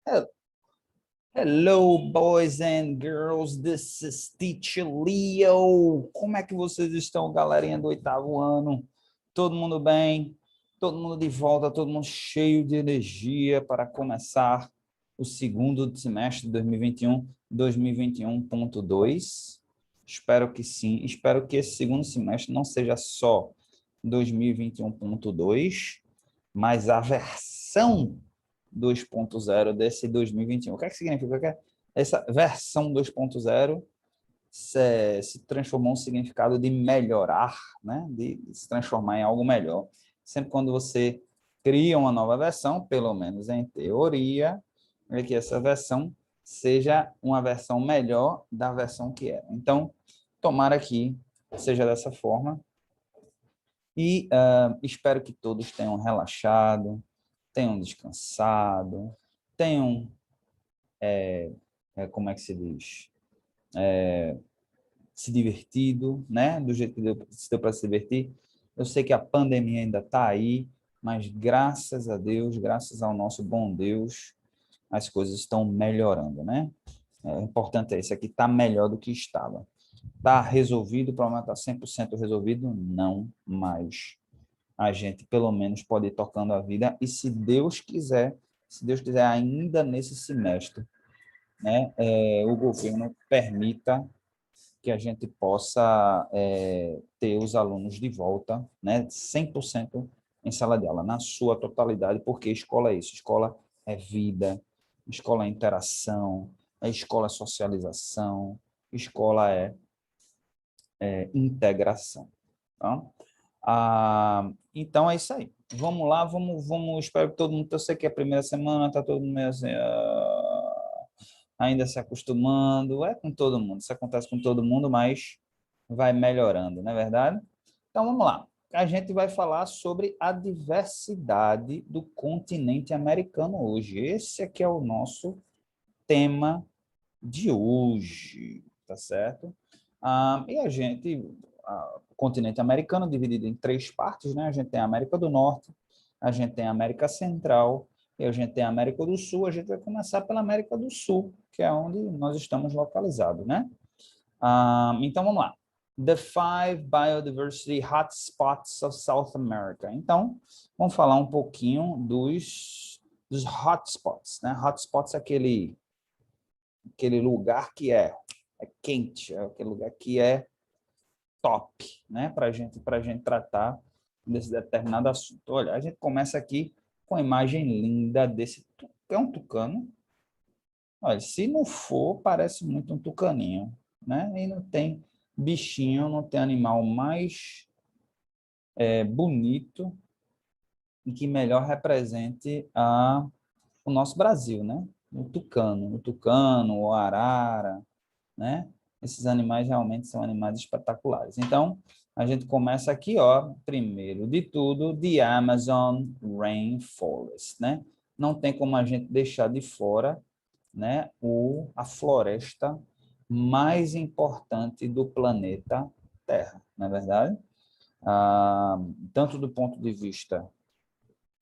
Hel- Hello, boys and girls. This is Teacher Leo. Como é que vocês estão, galerinha do oitavo ano? Todo mundo bem? Todo mundo de volta? Todo mundo cheio de energia para começar o segundo semestre de 2021, 2021.2? Espero que sim. Espero que esse segundo semestre não seja só 2021.2, mas a versão 2.0 desse 2021. O que é que significa? Que essa versão 2.0 se transformou um significado de melhorar, né? De se transformar em algo melhor. Sempre quando você cria uma nova versão, pelo menos em teoria, é que essa versão seja uma versão melhor da versão que era. Então, tomara que seja dessa forma. E espero que todos tenham relaxado, tenham descansado, tenham, como é que se diz, se divertido, né? Do jeito que deu para se divertir. Eu sei que a pandemia ainda está aí, mas graças a Deus, graças ao nosso bom Deus, as coisas estão melhorando, né? O importante é isso aqui, está melhor do que estava. Está resolvido, o problema está 100% resolvido? Não, mas a gente pelo menos pode ir tocando a vida e se Deus quiser ainda nesse semestre, né, o governo permita que a gente possa ter os alunos de volta, né, 100% em sala de aula, na sua totalidade, porque escola é isso, escola é vida, escola é interação, escola é socialização, escola é integração. Tá? Então é isso aí. Vamos lá, vamos, espero que todo mundo, eu sei que é a primeira semana, está todo mundo meio assim, ainda se acostumando, é com todo mundo, isso acontece com todo mundo, mas vai melhorando, não é verdade? Então vamos lá. A gente vai falar sobre a diversidade do continente americano hoje. Esse aqui é o nosso tema de hoje, tá certo? E a gente, o continente americano dividido em três partes, né? A gente tem a América do Norte, a gente tem a América Central e a gente tem a América do Sul. A gente vai começar pela América do Sul, que é onde nós estamos localizados, né? Então vamos lá. The five biodiversity hotspots of South America. Então, vamos falar um pouquinho dos hotspots, né? Hotspots é aquele lugar que é quente, é aquele lugar que é top, né? Para gente tratar desse determinado assunto. Olha, a gente começa aqui com a imagem linda desse é um tucano. Olha, se não for, parece muito um tucaninho, né? E não tem bichinho, não tem animal mais bonito e que melhor represente o nosso Brasil, né? O tucano, o arara, né? Esses animais realmente são animais espetaculares. Então, a gente começa aqui, ó, primeiro de tudo, the Amazon Rainforest, né? Não tem como a gente deixar de fora, né, a floresta mais importante do planeta Terra, não é verdade? Tanto do ponto de vista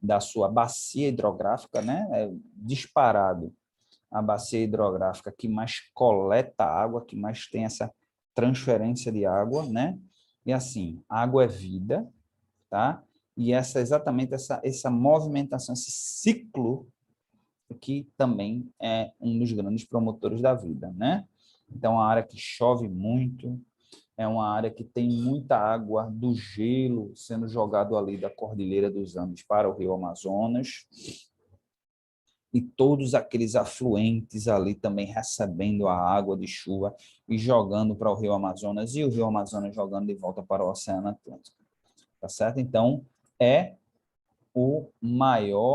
da sua bacia hidrográfica, né, disparado a bacia hidrográfica que mais coleta água, que mais tem essa transferência de água, né? E assim, água é vida, tá? E exatamente essa movimentação, esse ciclo que também é um dos grandes promotores da vida, né? Então, a área que chove muito, é uma área que tem muita água do gelo sendo jogado ali da Cordilheira dos Andes para o Rio Amazonas, e todos aqueles afluentes ali também recebendo a água de chuva e jogando para o Rio Amazonas, e o Rio Amazonas jogando de volta para o Oceano Atlântico, tá certo? Então, é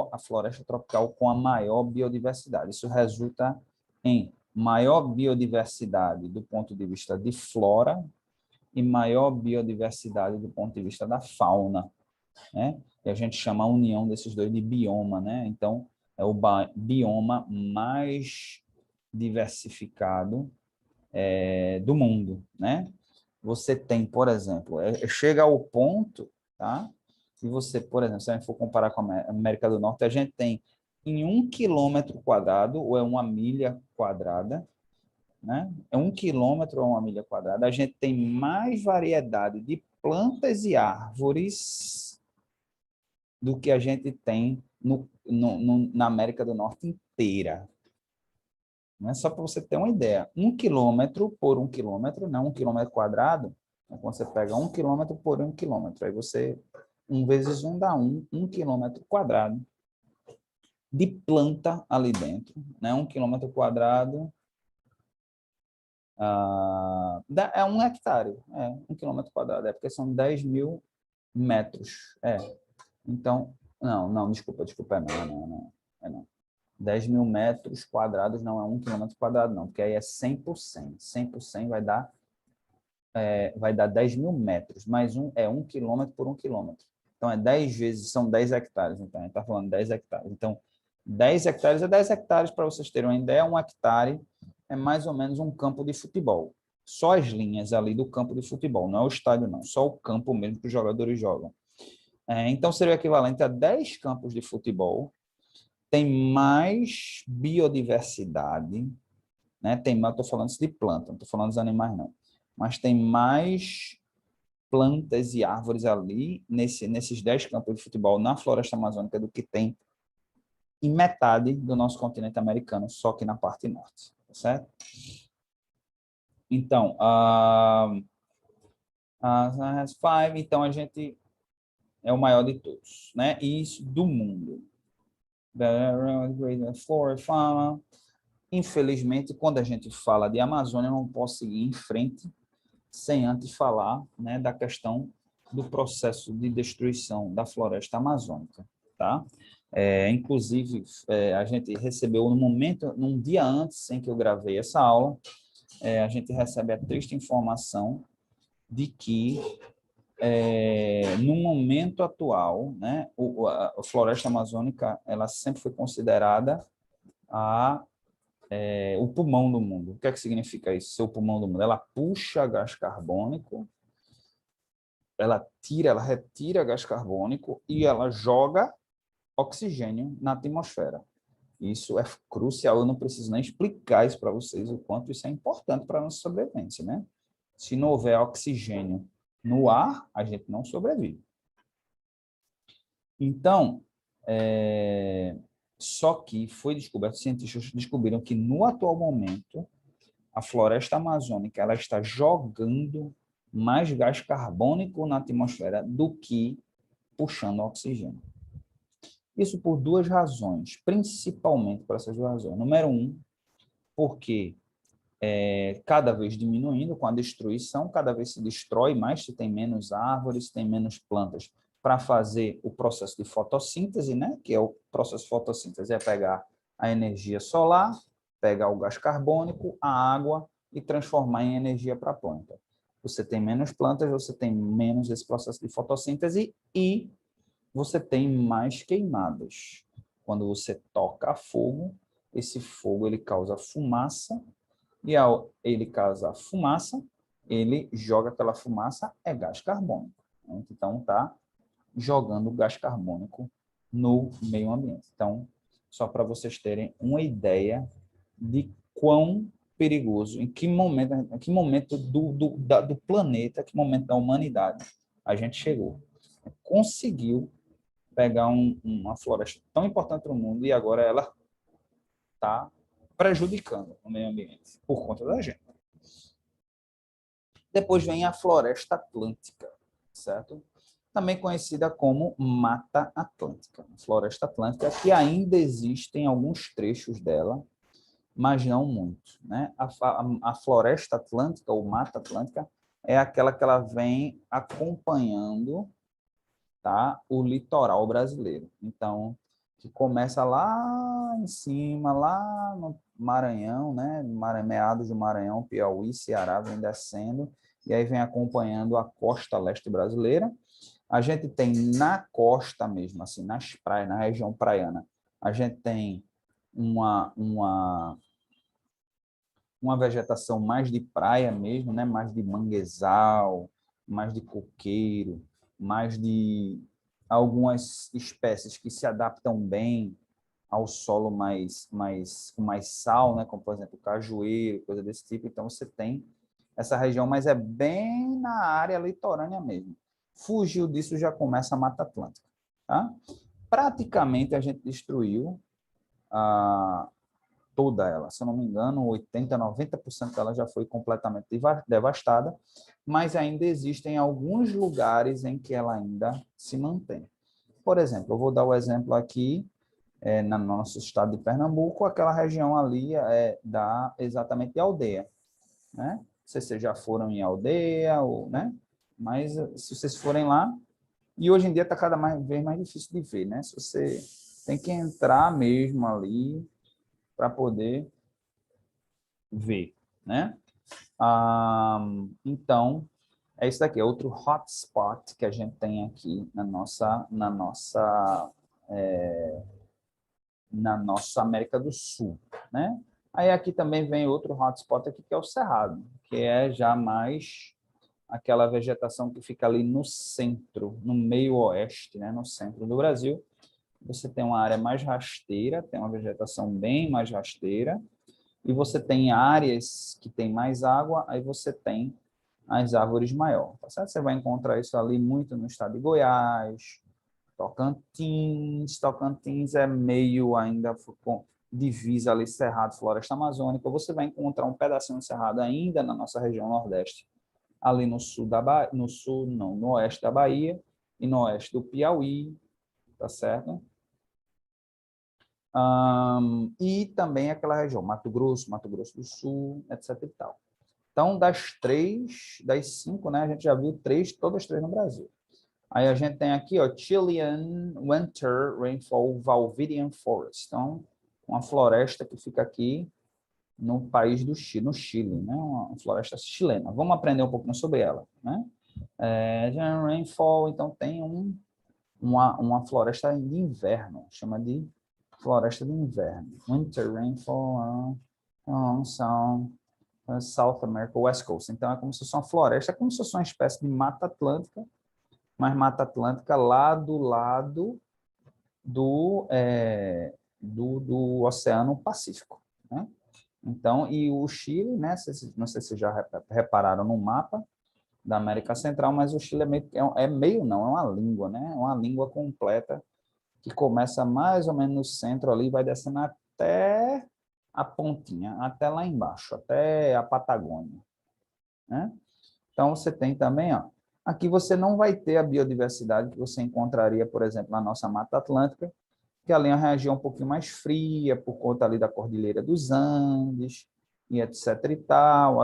a floresta tropical com a maior biodiversidade. Isso resulta em maior biodiversidade do ponto de vista de flora e maior biodiversidade do ponto de vista da fauna, né? E a gente chama a união desses dois de bioma, né? Então, é o bioma mais diversificado do mundo, né? Você tem, por exemplo, chega ao ponto, tá? E você, por exemplo, se a gente for comparar com a América do Norte, a gente tem em 1 km², ou é 1 milha², né? É 1 km ou 1 milha², a gente tem mais variedade de plantas e árvores do que a gente tem na América do Norte inteira. Não é só para você ter uma ideia. 1 km por 1 km, não 1 km², quando você pega 1 km por 1 km, aí você, 1 vezes 1 dá 1 km² de planta ali dentro, né? 1 km², é 1 hectare, 1 km², porque são 10.000 metros. Então, não, desculpa, não. 10.000 metros quadrados não é 1 km², não, porque aí é 100 por 100. 100 por 100 vai dar 10.000 metros, mais 1 km por 1 km. Então, 10 vezes, são 10 hectares. Então, a gente está falando 10 hectares. Então, 10 hectares é 10 hectares, para vocês terem uma ideia, 1 hectare é mais ou menos um campo de futebol. Só as linhas ali do campo de futebol, não é o estádio, não, só o campo mesmo que os jogadores jogam. Então, seria o equivalente a 10 campos de futebol. Tem mais biodiversidade, né? Estou falando isso de planta, não estou falando dos animais, não. Mas tem mais plantas e árvores ali, nesses 10 campos de futebol na floresta amazônica, do que tem em metade do nosso continente americano, só que na parte norte, tá certo? Então, então a gente é o maior de todos, né? E isso do mundo. Infelizmente, quando a gente fala de Amazônia, eu não posso seguir em frente sem antes falar, né, da questão do processo de destruição da floresta amazônica, tá? Inclusive, a gente recebeu no momento, num dia antes em que eu gravei essa aula, a gente recebe a triste informação de que, no momento atual, né, a floresta amazônica, ela sempre foi considerada o pulmão do mundo. O que é que significa isso, ser o pulmão do mundo? Ela puxa gás carbônico, ela retira gás carbônico e ela joga oxigênio na atmosfera. Isso é crucial, eu não preciso nem explicar isso para vocês, o quanto isso é importante para a nossa sobrevivência, né? Se não houver oxigênio no ar, a gente não sobrevive. Então, só que foi descoberto, os cientistas descobriram que no atual momento, a floresta amazônica ela está jogando mais gás carbônico na atmosfera do que puxando oxigênio. Isso por duas razões, principalmente por essas duas razões. Número um, porque cada vez diminuindo com a destruição, cada vez se destrói mais, se tem menos árvores, se tem menos plantas para fazer o processo de fotossíntese, né? Que é o processo de fotossíntese, é pegar a energia solar, pegar o gás carbônico, a água e transformar em energia para a planta. Você tem menos plantas, você tem menos esse processo de fotossíntese e você tem mais queimadas. Quando você toca fogo, esse fogo ele causa fumaça, e ao ele causar fumaça, ele joga aquela fumaça, é gás carbônico. Então, está jogando gás carbônico no meio ambiente. Então, só para vocês terem uma ideia de quão perigoso, em que momento do planeta, que momento da humanidade a gente chegou. Conseguiu pegar uma floresta tão importante para o mundo e agora ela está prejudicando o meio ambiente por conta da gente. Depois vem a Floresta Atlântica, certo? Também conhecida como Mata Atlântica. Floresta Atlântica, que ainda existem alguns trechos dela, mas não muito, né? A Floresta Atlântica, ou Mata Atlântica, é aquela que ela vem acompanhando, tá, o litoral brasileiro. Então, que começa lá em cima, lá no Maranhão, né? Meados do Maranhão, Piauí, Ceará, vem descendo, e aí vem acompanhando a costa leste brasileira. A gente tem na costa mesmo, assim, nas praias, na região praiana, a gente tem uma vegetação mais de praia mesmo, né? Mais de manguezal, mais de coqueiro, mais de algumas espécies que se adaptam bem ao solo com mais sal, né? Como, por exemplo, cajueiro, coisa desse tipo. Então, você tem essa região, mas é bem na área litorânea mesmo. Fugiu disso, já começa a Mata Atlântica. Tá? Praticamente, a gente destruiu toda ela. Se eu não me engano, 80%, 90% dela já foi completamente devastada, mas ainda existem alguns lugares em que ela ainda se mantém. Por exemplo, eu vou dar o exemplo aqui, no nosso estado de Pernambuco, aquela região ali dá exatamente de Aldeia. Né? Não sei se vocês já foram em Aldeia, né? Mas se vocês forem lá, e hoje em dia está cada vez mais difícil de ver, né? Se você tem que entrar mesmo ali para poder ver, né? Então, é isso daqui, é outro hotspot que a gente tem aqui na nossa América do Sul, né? Aí aqui também vem outro hotspot aqui, que é o Cerrado, que é já mais aquela vegetação que fica ali no centro, no meio oeste, né? No centro do Brasil. Você tem uma área mais rasteira, tem uma vegetação bem mais rasteira, e você tem áreas que tem mais água, aí você tem as árvores maiores, tá certo? Você vai encontrar isso ali muito no estado de Goiás, Tocantins é meio ainda com divisa ali, Cerrado, Floresta Amazônica. Você vai encontrar um pedacinho de Cerrado ainda na nossa região Nordeste, ali no sul no sul, não, no oeste da Bahia e no oeste do Piauí, tá certo? E também aquela região, Mato Grosso do Sul, etc e tal. Então, das cinco, né, a gente já viu todas três no Brasil. Aí a gente tem aqui, ó, Chilean Winter Rainfall Valdivian Forest. Então, uma floresta que fica aqui no país do Chile, no Chile, né? Uma floresta chilena. Vamos aprender um pouquinho sobre ela, né? Rainfall, então tem uma floresta de inverno, chama de floresta de inverno. Winter Rainfall são South America, West Coast. Então é como se fosse uma floresta, é como se fosse uma espécie de Mata Atlântica, mas Mata Atlântica lá do lado do Oceano Pacífico, né? Então, e o Chile, né? Não sei se já repararam no mapa da América Central, mas o Chile não, é uma língua, né? É uma língua completa que começa mais ou menos no centro ali, vai descendo até a pontinha, até lá embaixo, até a Patagônia, né? Então, você tem também, ó, aqui você não vai ter a biodiversidade que você encontraria, por exemplo, na nossa Mata Atlântica, que ali é uma região um pouquinho mais fria, por conta ali da Cordilheira dos Andes, e etc e tal.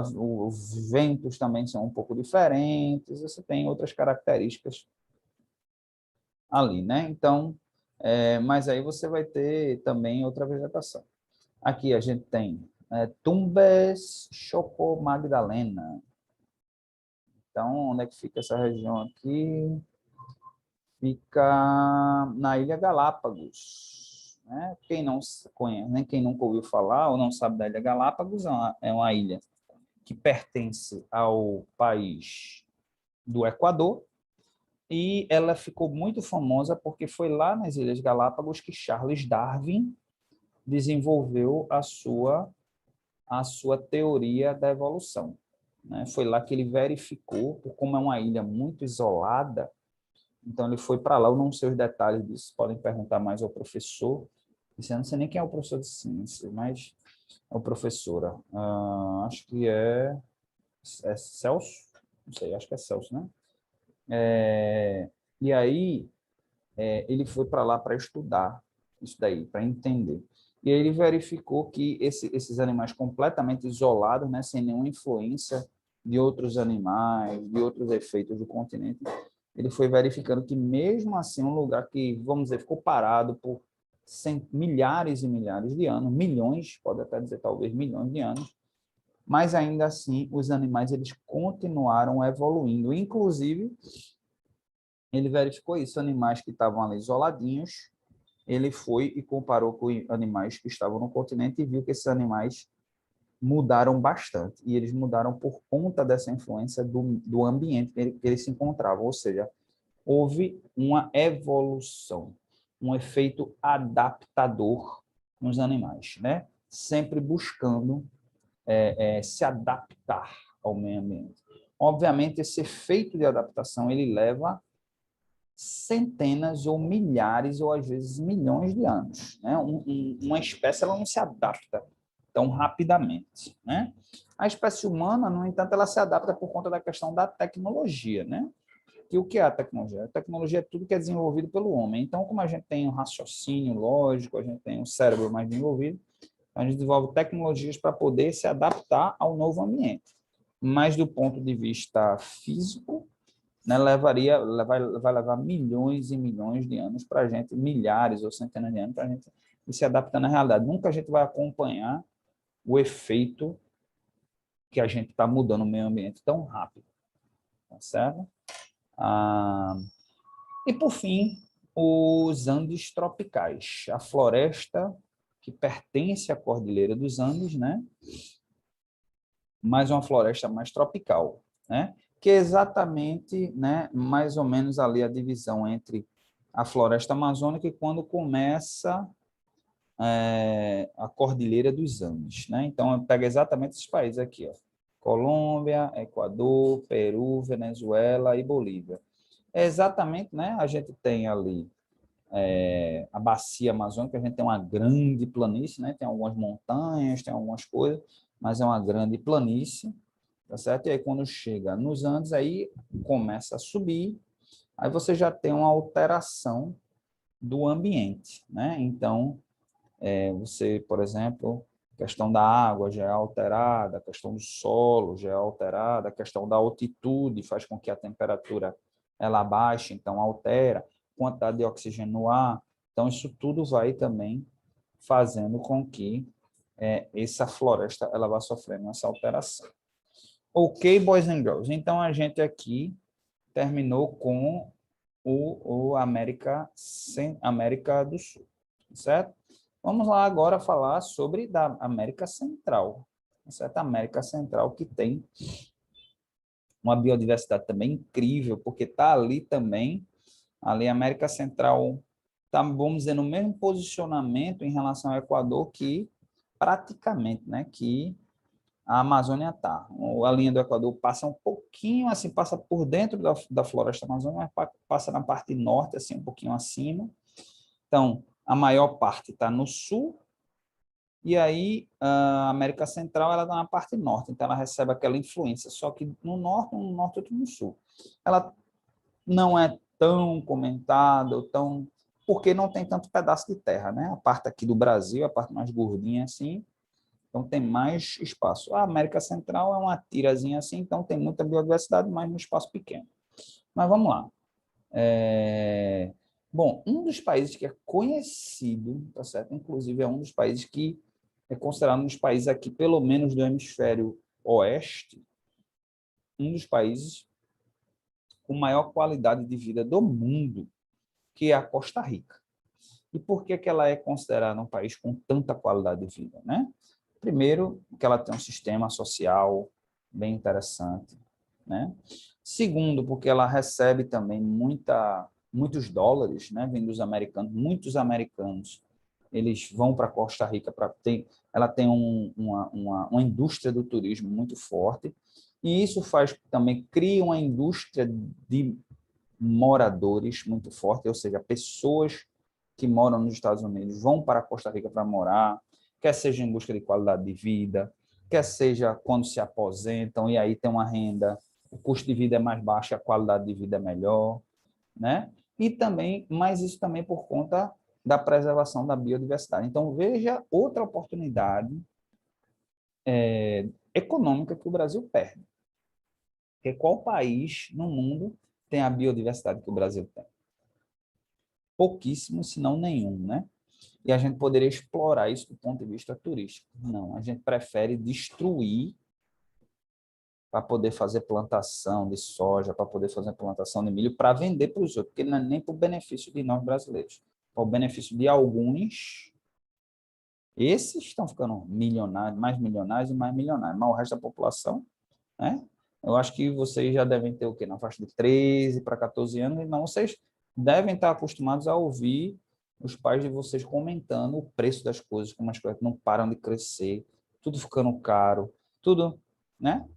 Os ventos também são um pouco diferentes, você tem outras características ali, né? Então, mas aí você vai ter também outra vegetação. Aqui a gente tem Tumbes Choco Magdalena. Então, onde é que fica essa região aqui? Fica na Ilha Galápagos, né? Quem não conhece, nem quem nunca ouviu falar ou não sabe da Ilha Galápagos, é uma ilha que pertence ao país do Equador, e ela ficou muito famosa porque foi lá nas Ilhas Galápagos que Charles Darwin desenvolveu a sua teoria da evolução, né? Foi lá que ele verificou, como é uma ilha muito isolada, então ele foi para lá. Eu não sei os detalhes disso, podem perguntar mais ao professor. Eu não sei nem quem é o professor de ciência, mas é o professora. Acho que é Celso, não sei, acho que é Celso, né? E aí ele foi para lá para estudar isso daí, para entender. E aí ele verificou que esses animais completamente isolados, né, sem nenhuma influência de outros animais, de outros efeitos do continente, ele foi verificando que mesmo assim um lugar que, vamos dizer, ficou parado por milhares e milhares de anos, milhões, pode até dizer talvez milhões de anos, mas ainda assim os animais eles continuaram evoluindo. Inclusive, ele verificou isso, animais que estavam ali isoladinhos, ele foi e comparou com animais que estavam no continente e viu que esses animais mudaram bastante. E eles mudaram por conta dessa influência do ambiente que eles se encontravam. Ou seja, houve uma evolução. um efeito adaptador nos animais, né? Sempre buscando se adaptar ao meio ambiente. Obviamente, esse efeito de adaptação ele leva centenas ou milhares ou às vezes milhões de anos, né? Uma espécie ela não se adapta tão rapidamente, né? A espécie humana, no entanto, ela se adapta por conta da questão da tecnologia, né? Que o que é a tecnologia? A tecnologia é tudo que é desenvolvido pelo homem. Então, como a gente tem um raciocínio lógico, a gente tem um cérebro mais desenvolvido, a gente desenvolve tecnologias para poder se adaptar ao novo ambiente. Mas do ponto de vista físico, né, vai levar milhões e milhões de anos para a gente, milhares ou centenas de anos para a gente se adaptar na realidade. Nunca a gente vai acompanhar o efeito que a gente está mudando o meio ambiente tão rápido, tá certo? E, por fim, os Andes tropicais, a floresta que pertence à Cordilheira dos Andes, né? Mas uma floresta mais tropical, né? Que é exatamente, né, mais ou menos ali a divisão entre a floresta amazônica e quando começa a Cordilheira dos Andes, né? Então, pega exatamente esses países aqui, ó. Colômbia, Equador, Peru, Venezuela e Bolívia. É exatamente, né? A gente tem ali a bacia amazônica, a gente tem uma grande planície, né? Tem algumas montanhas, tem algumas coisas, mas é uma grande planície, tá certo? E aí quando chega nos Andes, aí começa a subir, aí você já tem uma alteração do ambiente, né? Então, você, por exemplo, a questão da água já é alterada, a questão do solo já é alterada, a questão da altitude faz com que a temperatura ela baixe, então altera, quantidade de oxigênio no ar. Então, isso tudo vai também fazendo com que essa floresta ela vá sofrendo essa alteração. Ok, boys and girls. Então, a gente aqui terminou com o América do Sul, certo? Vamos lá agora falar sobre da América Central, certo? A América Central que tem uma biodiversidade também incrível, porque está ali também, ali a América Central está, vamos dizer, no mesmo posicionamento em relação ao Equador que praticamente, né, que a Amazônia está. A linha do Equador passa um pouquinho, assim, passa por dentro da floresta amazônica, mas passa na parte norte, assim, um pouquinho acima. Então, a maior parte está no sul, e aí a América Central ela está na parte norte, então ela recebe aquela influência, só que no norte outro no sul. Ela não é tão comentada, tão porque não tem tanto pedaço de terra, né? A parte aqui do Brasil, a parte mais gordinha assim, então tem mais espaço. A América Central é uma tirazinha assim, então tem muita biodiversidade, mas num espaço pequeno. Mas vamos lá. Bom, um dos países que é conhecido, tá certo? Inclusive é um dos países que é considerado um dos países aqui, pelo menos do hemisfério oeste, um dos países com maior qualidade de vida do mundo, que é a Costa Rica. E por que que ela é considerada um país com tanta qualidade de vida, né? Primeiro, que ela tem um sistema social bem interessante, né? Segundo, porque ela recebe também muitos dólares, né, vindo dos americanos, muitos americanos, eles vão para Costa Rica para ter, ela tem uma indústria do turismo muito forte, e isso faz também cria uma indústria de moradores muito forte, ou seja, pessoas que moram nos Estados Unidos vão para Costa Rica para morar, quer seja em busca de qualidade de vida, quer seja quando se aposentam e aí tem uma renda, o custo de vida é mais baixo, a qualidade de vida é melhor, né? E também, mas isso também por conta da preservação da biodiversidade. Então, veja outra oportunidade econômica que o Brasil perde. Porque qual país no mundo tem a biodiversidade que o Brasil tem? Pouquíssimo, se não nenhum, né? E a gente poderia explorar isso do ponto de vista turístico. Não, a gente prefere destruir para poder fazer plantação de soja, para poder fazer plantação de milho, para vender para os outros, porque não é nem para o benefício de nós brasileiros, para o benefício de alguns. Esses estão ficando milionários, mais milionários, mas o resto da população, né? Eu acho que vocês já devem ter o quê? Na faixa de 13 para 14 anos, então vocês devem estar acostumados a ouvir os pais de vocês comentando o preço das coisas, como as coisas não param de crescer, tudo ficando caro, tudo, né?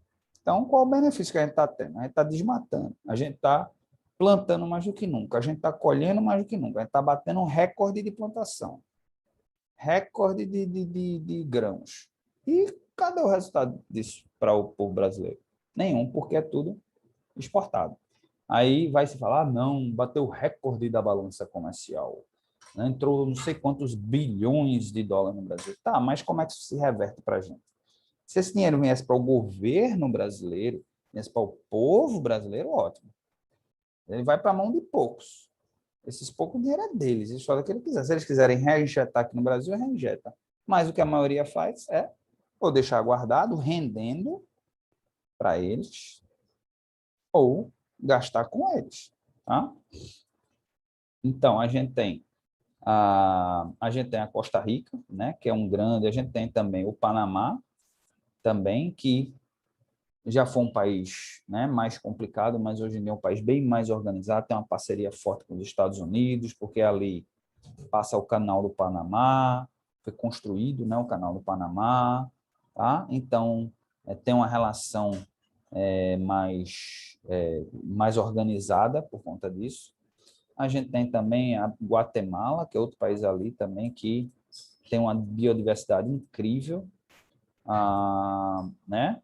Então, qual o benefício que a gente está tendo? A gente está desmatando, a gente está plantando mais do que nunca, a gente está colhendo mais do que nunca, a gente está batendo um recorde de plantação, recorde de grãos. E cadê o resultado disso para o povo brasileiro? Nenhum, porque é tudo exportado. Aí vai se falar, não, bateu o recorde da balança comercial. Entrou não sei quantos bilhões de dólares no Brasil. Tá, mas como é que isso se reverte para a gente? Se esse dinheiro viesse para o governo brasileiro, viesse para o povo brasileiro, ótimo. Ele vai para a mão de poucos. Esses poucos dinheiro é deles, eles fazem o que eles quiserem. Se eles quiserem reinjetar aqui no Brasil, reinjeta. Mas o que a maioria faz é ou deixar guardado, rendendo para eles, ou gastar com eles. Tá? Então, a gente tem a Costa Rica, né, que é um grande, a gente tem também o Panamá, também, que já foi um país, né, mais complicado, mas hoje em dia é um país bem mais organizado, tem uma parceria forte com os Estados Unidos, porque ali passa o Canal do Panamá, foi construído, né, o Canal do Panamá, tá? Então, tem uma relação mais organizada por conta disso. A gente tem também a Guatemala, que é outro país ali também, que tem uma biodiversidade incrível, né?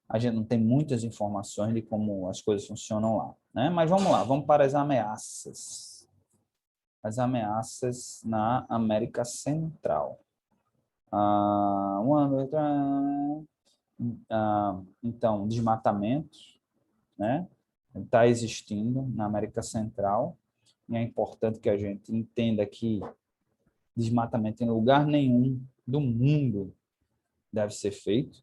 A gente não tem muitas informações de como as coisas funcionam lá, né? Mas vamos lá, vamos para as ameaças. As ameaças na América Central. Então, desmatamento, né? Está existindo na América Central, e é importante que a gente entenda que desmatamento em lugar nenhum do mundo deve ser feito,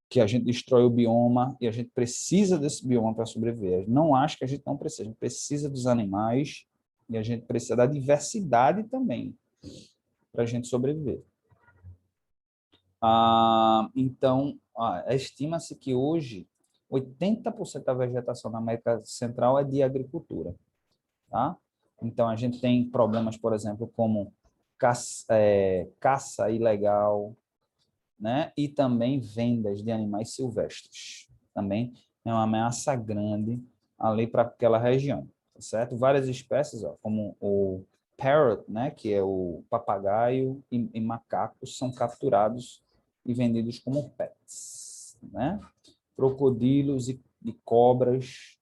que a gente destrói o bioma e a gente precisa desse bioma para sobreviver. Não acho que a gente não precisa, a gente precisa dos animais e a gente precisa da diversidade também para a gente sobreviver. Então, estima-se que hoje 80% da vegetação na América Central é de agricultura. Tá? Então, a gente tem problemas, por exemplo, como caça ilegal, né? E também vendas de animais silvestres. Também é uma ameaça grande ali para aquela região, tá certo? Várias espécies, ó, como o parrot, né? Que é o papagaio e macacos, são capturados e vendidos como pets, né? Crocodilos e cobras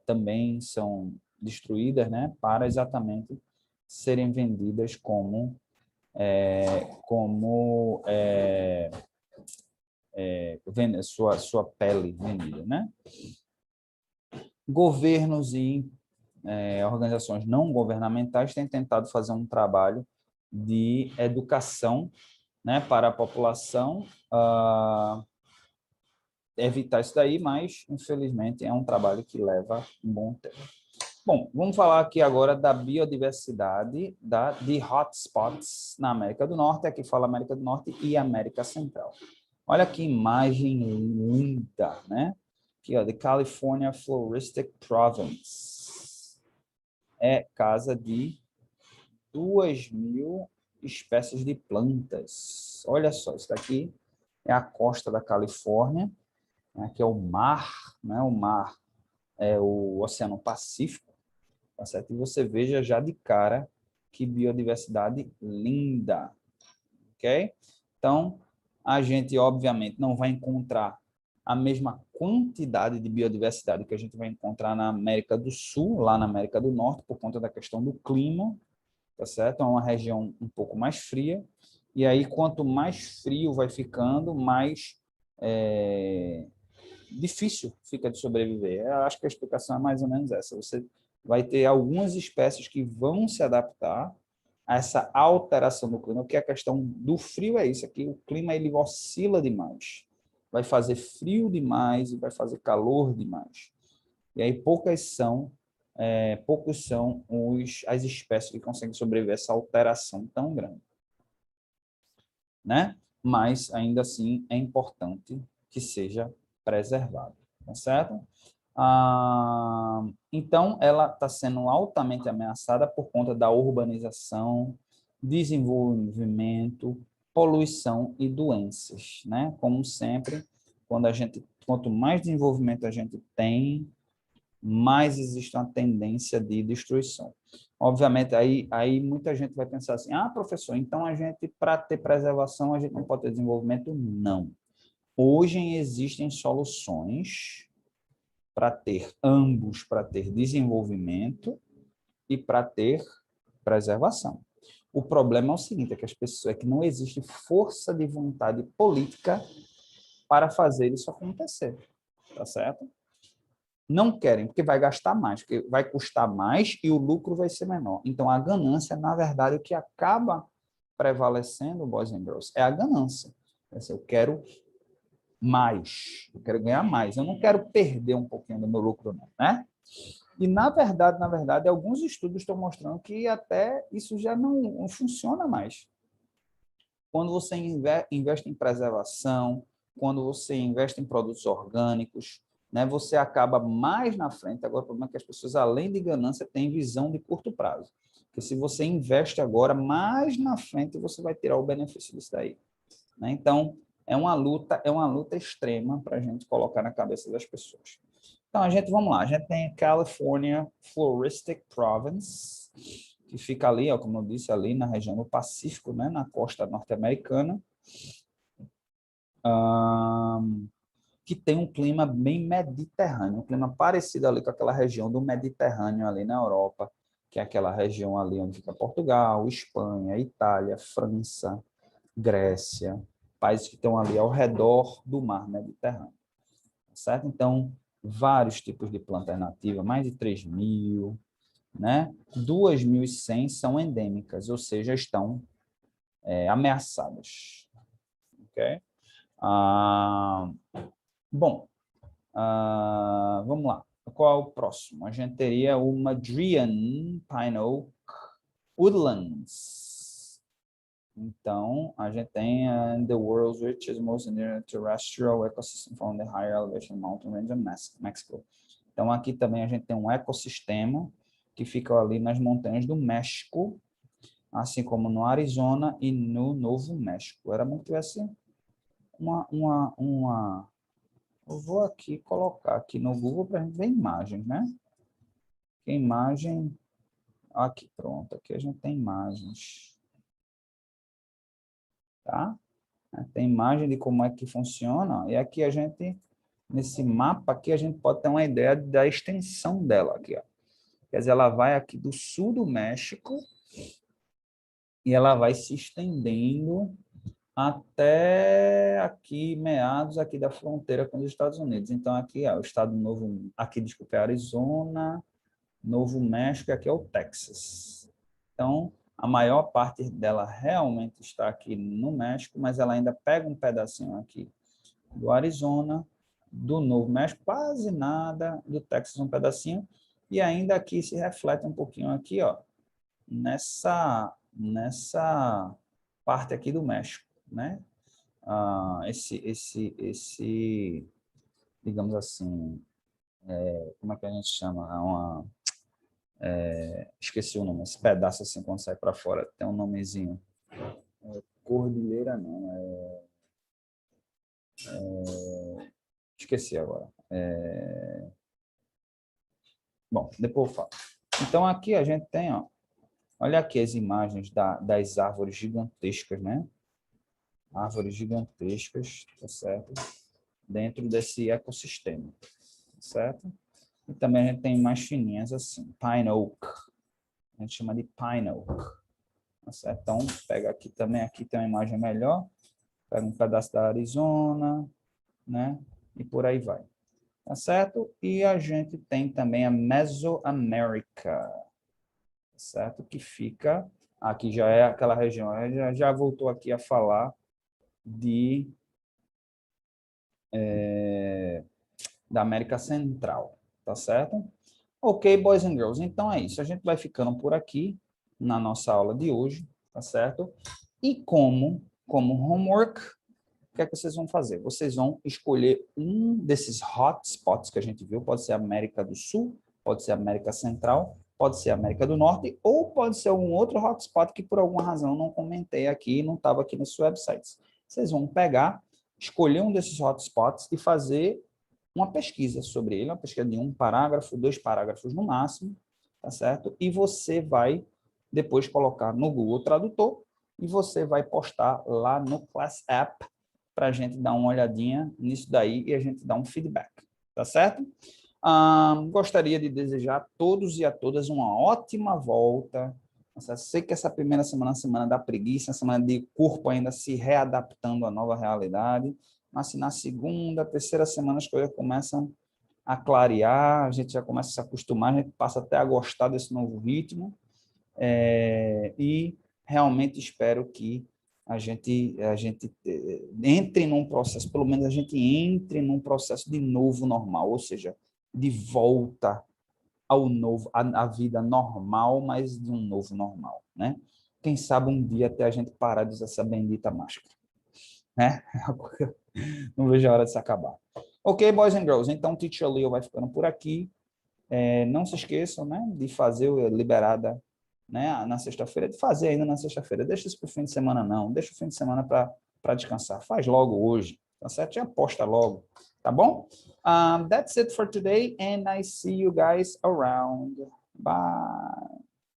também são destruídas, né, para exatamente serem vendidas como sua pele vendida, né? Governos e organizações não governamentais têm tentado fazer um trabalho de educação, né, para a população, evitar isso daí, mas infelizmente é um trabalho que leva um bom tempo. Bom, vamos falar aqui agora da biodiversidade de hotspots na América do Norte. Aqui fala América do Norte e América Central. Olha que imagem linda, né? Aqui, ó, The California Floristic Province. É casa de 2.000 espécies de plantas. Olha só, isso daqui é a costa da Califórnia, né, que é o mar, né? O mar é o Oceano Pacífico. Tá certo? E você veja já de cara que biodiversidade linda, ok? Então, a gente, obviamente, não vai encontrar a mesma quantidade de biodiversidade que a gente vai encontrar na América do Sul, lá na América do Norte, por conta da questão do clima, tá certo? É uma região um pouco mais fria, e aí, quanto mais frio vai ficando, mais difícil fica de sobreviver. Eu acho que a explicação é mais ou menos essa. Você vai ter algumas espécies que vão se adaptar a essa alteração do clima, porque a questão do frio é isso aqui, o clima ele oscila demais. Vai fazer frio demais e vai fazer calor demais. E aí poucos são as espécies que conseguem sobreviver a essa alteração tão grande, né? Mas ainda assim é importante que seja preservado, tá certo? Então, ela está sendo altamente ameaçada por conta da urbanização, desenvolvimento, poluição e doenças, né? Como sempre, quanto mais desenvolvimento a gente tem, mais existe uma tendência de destruição. Obviamente, aí muita gente vai pensar assim, professor, então para ter preservação, a gente não pode ter desenvolvimento? Não. Hoje existem soluções para ter ambos, para ter desenvolvimento e para ter preservação. O problema é o seguinte, é que as pessoas, é que não existe força de vontade política para fazer isso acontecer, tá certo? Não querem, porque vai gastar mais, porque vai custar mais e o lucro vai ser menor. Então, a ganância, na verdade, o que acaba prevalecendo, boys and girls, é a ganância. Eu quero mais, eu quero ganhar mais, eu não quero perder um pouquinho do meu lucro, não, né? E, na verdade, alguns estudos estão mostrando que até isso já não funciona mais. Quando você investe em preservação, quando você investe em produtos orgânicos, né, você acaba mais na frente. Agora, o problema é que as pessoas, além de ganância, têm visão de curto prazo. Porque se você investe agora, mais na frente você vai tirar o benefício disso daí. Né? Então, é uma luta extrema para a gente colocar na cabeça das pessoas. Então, vamos lá, a gente tem California Floristic Province, que fica ali, ó, como eu disse, ali na região do Pacífico, né, na costa norte-americana, que tem um clima bem mediterrâneo, um clima parecido ali com aquela região do Mediterrâneo ali na Europa, que é aquela região ali onde fica Portugal, Espanha, Itália, França, Grécia, países que estão ali ao redor do mar Mediterrâneo, certo? Então, vários tipos de planta nativa, mais de 3.000, né? 2.100 são endêmicas, ou seja, estão ameaçadas. Ok? Bom, vamos lá. Qual é o próximo? A gente teria o Madrean Pine Oak Woodlands. Então, a gente tem the world's richest, most terrestrial ecosystem found in the higher elevation mountain range of Mexico. Então, aqui também a gente tem um ecossistema que fica ali nas montanhas do México, assim como no Arizona e no Novo México. Era bom que tivesse uma... Eu vou aqui colocar aqui no Google para a gente ver imagens, né? Imagem... Aqui, pronto. Aqui a gente tem imagens. Tá? Tem imagem de como é que funciona. E aqui a gente, nesse mapa aqui, a gente pode ter uma ideia da extensão dela aqui, ó. Quer dizer, ela vai aqui do sul do México e ela vai se estendendo até aqui, meados aqui da fronteira com os Estados Unidos. Então, aqui é o estado novo, aqui, desculpa, é Arizona, Novo México, e aqui é o Texas. Então, a maior parte dela realmente está aqui no México, mas ela ainda pega um pedacinho aqui do Arizona, do Novo México, quase nada, do Texas um pedacinho, e ainda aqui se reflete um pouquinho aqui, ó, nessa parte aqui do México, né? Digamos assim, como é que a gente chama? Esqueci o nome, esse pedaço assim, quando sai para fora, tem um nomezinho. Cordilheira não, esqueci agora. Bom, depois eu falo. Então, aqui a gente tem, ó, olha aqui as imagens das árvores gigantescas, né? Árvores gigantescas, tá certo? Dentro desse ecossistema, certo? E também a gente tem mais fininhas assim, Pine Oak. A gente chama de Pine Oak. Tá certo? Então, pega aqui também, aqui tem uma imagem melhor. Pega um pedaço da Arizona, né? E por aí vai. Tá certo? E a gente tem também a Mesoamérica, certo? Que fica, aqui já é aquela região, já voltou aqui a falar da América Central, tá certo? Ok, boys and girls, então é isso. A gente vai ficando por aqui na nossa aula de hoje, tá certo? E como homework, o que é que vocês vão fazer? Vocês vão escolher um desses hotspots que a gente viu, pode ser América do Sul, pode ser América Central, pode ser América do Norte, ou pode ser um outro hotspot que por alguma razão não comentei aqui, não estava aqui nos websites. Vocês vão pegar, escolher um desses hotspots e fazer uma pesquisa sobre ele, uma pesquisa de 1 parágrafo, 2 parágrafos no máximo, tá certo? E você vai depois colocar no Google Tradutor e você vai postar lá no Class App para a gente dar uma olhadinha nisso daí e a gente dar um feedback, tá certo? Gostaria de desejar a todos e a todas uma ótima volta. Nossa, sei que essa primeira semana é a semana da preguiça, a semana de corpo ainda se readaptando à nova realidade, mas se na segunda, terceira semana as coisas começam a clarear, a gente já começa a se acostumar, a gente passa até a gostar desse novo ritmo, e realmente espero que a gente entre num processo, pelo menos a gente entre num processo de novo normal, ou seja, de volta ao novo, à vida normal, mas de um novo normal, né? Quem sabe um dia até a gente parar de usar essa bendita máscara, né? Não vejo a hora de se acabar. Ok, boys and girls, então o Teacher Leo vai ficando por aqui. Não se esqueçam, né, de fazer o liberada, né, na sexta-feira, de fazer ainda na sexta-feira. Deixa isso para o fim de semana, não. Deixa o fim de semana para descansar. Faz logo hoje, tá certo? Já posta logo, tá bom? That's it for today, and I see you guys around. Bye.